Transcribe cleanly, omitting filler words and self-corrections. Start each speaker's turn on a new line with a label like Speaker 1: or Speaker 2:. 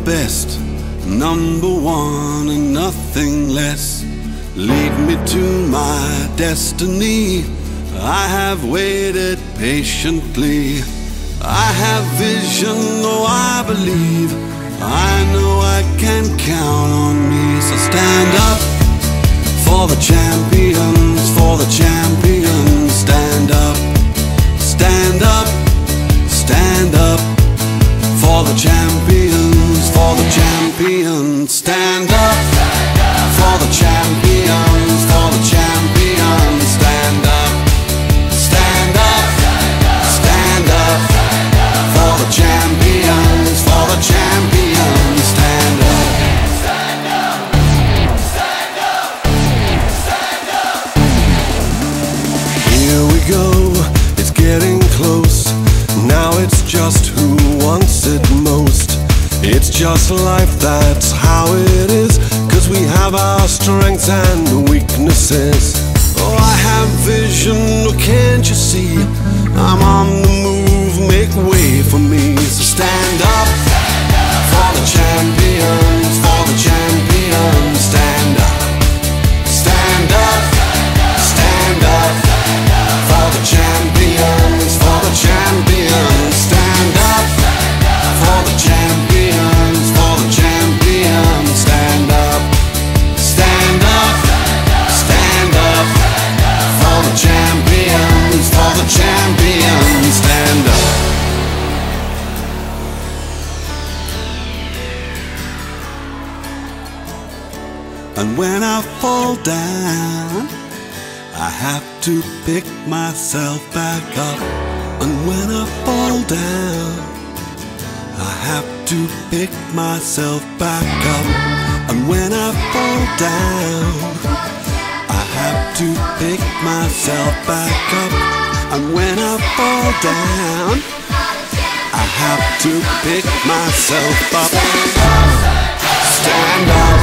Speaker 1: best, number one and nothing less. Lead me to my destiny. I have waited patiently. I have vision, oh I believe. I know I can count on me. So stand up for the champions, for the champions. Stand up, stand up, stand up for the champions, for the champions. Stand up for the champions, for the champions. Stand up, stand up, stand up for the champions, for the champions. Stand up, stand up, stand up, stand up. Here we go, it's getting close. Now it's just who wants it most. It's just life, that's how it is. 'Cause we have our strengths and weaknesses. Oh, I have vision, oh, can't you see? I'm on the move, make way for me. So stand up for the champions, for the champions. Stand up, stand up, stand up for the champions, for the champions. Stand up for the champions, for the champions. Stand up, stand up, stand up for the champions, for the champions. Stand up. And when I fall down, I have to pick myself back up. And when I fall down, I have to pick myself back up. And when I fall down, I have to pick myself back up. And when I fall down, I have to pick myself up. Stand up.